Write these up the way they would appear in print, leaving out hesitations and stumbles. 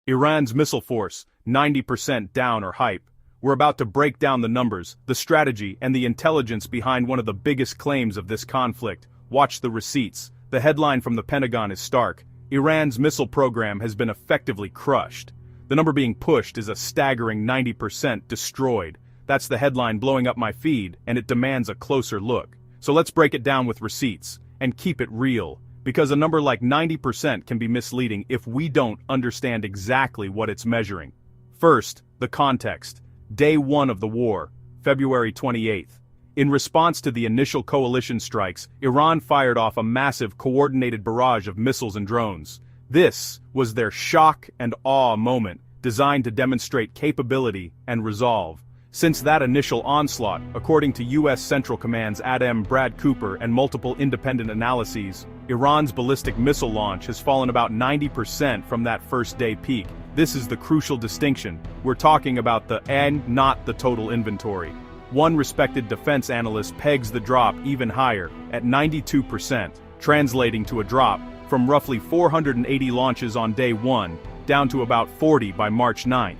Iran's missile force, 90% down or hype. We're about to break down the numbers, the strategy, and the intelligence behind one of the biggest claims of this conflict. Watch the receipts. The headline from the Pentagon is stark. Iran's missile program has been effectively crushed. The number being pushed is a staggering 90% destroyed. That's the headline blowing up my feed, and it demands a closer look. So let's break it down with receipts, and keep it real. Because a number like 90% can be misleading if we don't understand exactly what it's measuring. First, the context. Day 1 of the war, February 28th. In response to the initial coalition strikes, Iran fired off a massive coordinated barrage of missiles and drones. This was their shock and awe moment, designed to demonstrate capability and resolve. Since that initial onslaught, according to U.S. Central Command's Adam Brad Cooper and multiple independent analyses, Iran's ballistic missile launch has fallen about 90% from that first-day peak. This is the crucial distinction. We're talking about the and not the total inventory. One respected defense analyst pegs the drop even higher, at 92%, translating to a drop from roughly 480 launches on day 1, down to about 40 by March 9th.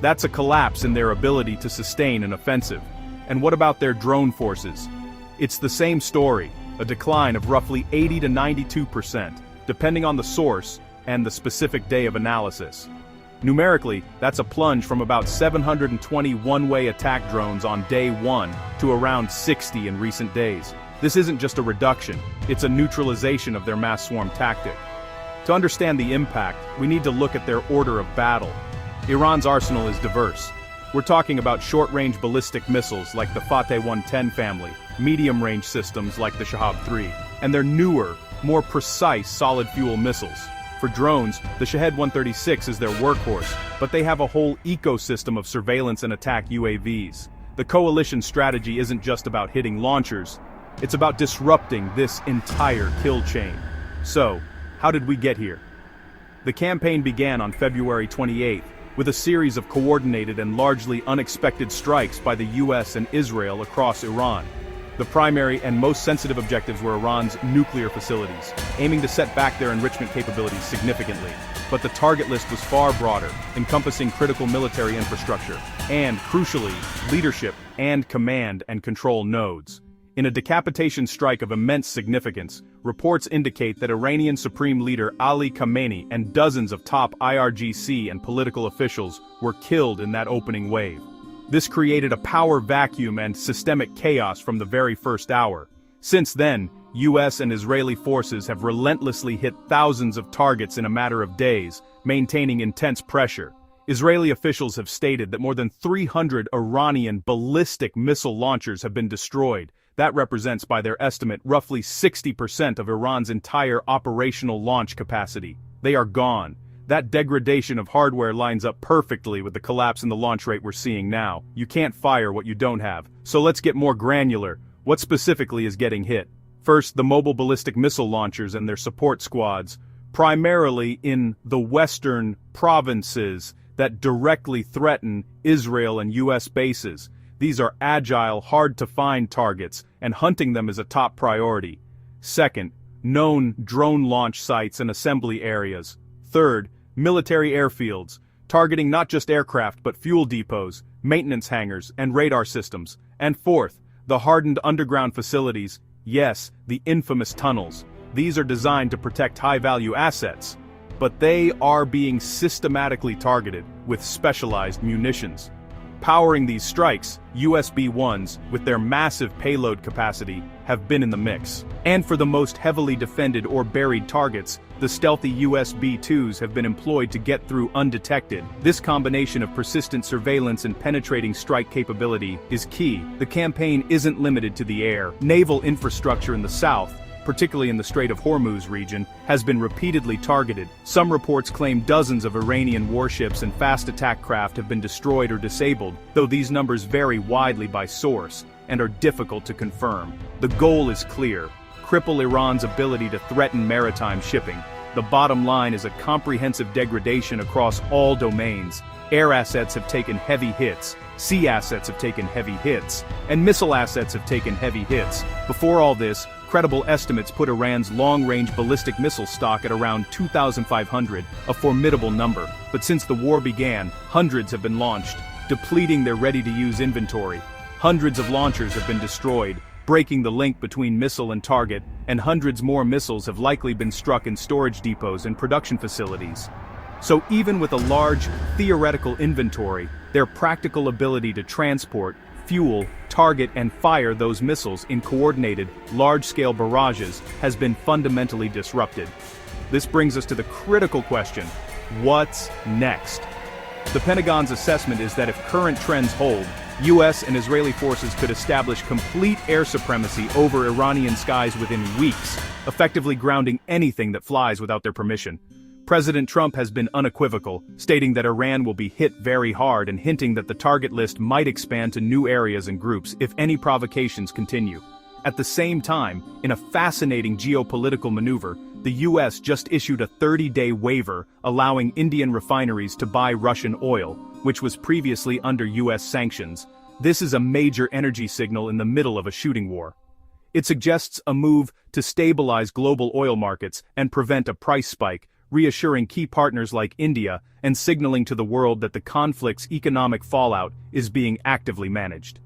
That's a collapse in their ability to sustain an offensive. And what about their drone forces? It's the same story, a decline of roughly 80 to 92%, depending on the source and the specific day of analysis. Numerically, that's a plunge from about 720 one-way attack drones on day 1 to around 60 in recent days. This isn't just a reduction, it's a neutralization of their mass swarm tactic. To understand the impact, we need to look at their order of battle. Iran's arsenal is diverse. We're talking about short-range ballistic missiles like the Fateh 110 family, medium-range systems like the Shahab 3, and their newer, more precise solid-fuel missiles. For drones, the Shahed 136 is their workhorse, but they have a whole ecosystem of surveillance and attack UAVs. The coalition strategy isn't just about hitting launchers, it's about disrupting this entire kill chain. So, how did we get here? The campaign began on February 28th, with a series of coordinated and largely unexpected strikes by the US and Israel across Iran. The primary and most sensitive objectives were Iran's nuclear facilities, aiming to set back their enrichment capabilities significantly. But the target list was far broader, encompassing critical military infrastructure, and, crucially, leadership and command and control nodes. In a decapitation strike of immense significance, reports indicate that Iranian Supreme Leader Ali Khamenei and dozens of top IRGC and political officials were killed in that opening wave. This created a power vacuum and systemic chaos from the very first hour. Since then, US and Israeli forces have relentlessly hit thousands of targets in a matter of days, maintaining intense pressure. Israeli officials have stated that more than 300 Iranian ballistic missile launchers have been destroyed. That represents, by their estimate, roughly 60% of Iran's entire operational launch capacity. They are gone. That degradation of hardware lines up perfectly with the collapse in the launch rate we're seeing now. You can't fire what you don't have. So let's get more granular. What specifically is getting hit? First, the mobile ballistic missile launchers and their support squads, primarily in the western provinces that directly threaten Israel and US bases. These are agile, hard-to-find targets, and hunting them is a top priority. Second, known drone launch sites and assembly areas. Third, military airfields, targeting not just aircraft but fuel depots, maintenance hangars, and radar systems. And fourth, the hardened underground facilities, yes, the infamous tunnels. These are designed to protect high-value assets, but they are being systematically targeted with specialized munitions. Powering these strikes, US B-1s, with their massive payload capacity, have been in the mix. And for the most heavily defended or buried targets, the stealthy US B-2s have been employed to get through undetected. This combination of persistent surveillance and penetrating strike capability is key. The campaign isn't limited to the air. Naval infrastructure in the south, particularly in the Strait of Hormuz region, has been repeatedly targeted. Some reports claim dozens of Iranian warships and fast attack craft have been destroyed or disabled, though these numbers vary widely by source and are difficult to confirm. The goal is clear: cripple Iran's ability to threaten maritime shipping. The bottom line is a comprehensive degradation across all domains. Air assets have taken heavy hits, sea assets have taken heavy hits, and missile assets have taken heavy hits. Before all this, Credible estimates put Iran's long-range ballistic missile stock at around 2,500, a formidable number. But since the war began, hundreds have been launched, depleting their ready-to-use inventory. Hundreds of launchers have been destroyed, breaking the link between missile and target, and hundreds more missiles have likely been struck in storage depots and production facilities. So even with a large, theoretical inventory, their practical ability to transport, fuel, target and fire those missiles in coordinated, large-scale barrages has been fundamentally disrupted. This brings us to the critical question: what's next? The Pentagon's assessment is that if current trends hold, US and Israeli forces could establish complete air supremacy over Iranian skies within weeks, effectively grounding anything that flies without their permission. President Trump has been unequivocal, stating that Iran will be hit very hard and hinting that the target list might expand to new areas and groups if any provocations continue. At the same time, in a fascinating geopolitical maneuver, the US just issued a 30-day waiver allowing Indian refineries to buy Russian oil, which was previously under US sanctions. This is a major energy signal in the middle of a shooting war. It suggests a move to stabilize global oil markets and prevent a price spike, reassuring key partners like India and signaling to the world that the conflict's economic fallout is being actively managed.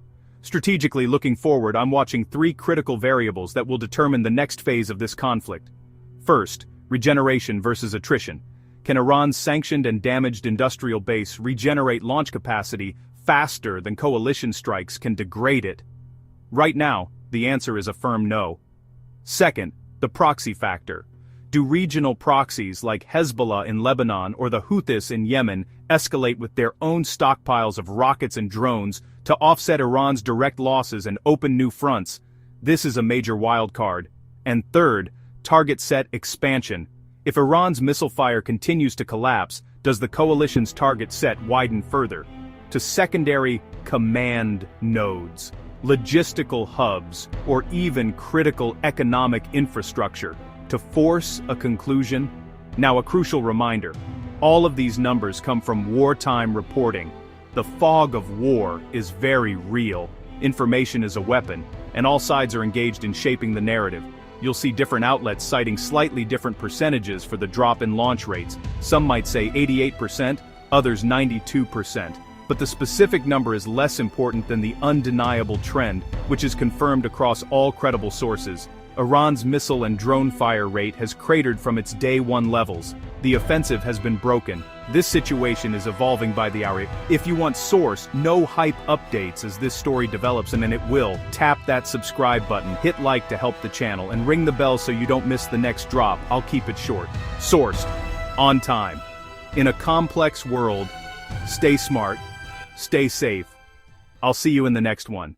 Strategically looking forward, I'm watching three critical variables that will determine the next phase of this conflict. First, regeneration versus attrition. Can Iran's sanctioned and damaged industrial base regenerate launch capacity faster than coalition strikes can degrade it? Right now, the answer is a firm no. Second, the proxy factor. Do regional proxies like Hezbollah in Lebanon or the Houthis in Yemen escalate with their own stockpiles of rockets and drones to offset Iran's direct losses and open new fronts? This is a major wildcard. And third, target set expansion. If Iran's missile fire continues to collapse, does the coalition's target set widen further to secondary command nodes, logistical hubs, or even critical economic infrastructure to force a conclusion? Now, a crucial reminder: all of these numbers come from wartime reporting. The fog of war is very real. Information is a weapon, and all sides are engaged in shaping the narrative. You'll see different outlets citing slightly different percentages for the drop in launch rates. Some might say 88%, others 92%. But the specific number is less important than the undeniable trend, which is confirmed across all credible sources. Iran's missile and drone fire rate has cratered from its day one levels. The offensive has been broken. This situation is evolving by the hour. If you want source, no hype updates as this story develops, and it will, tap that subscribe button, hit like to help the channel, and ring the bell so you don't miss the next drop. I'll keep it short. Sourced. On time. In a complex world, stay smart, stay safe. I'll see you in the next one.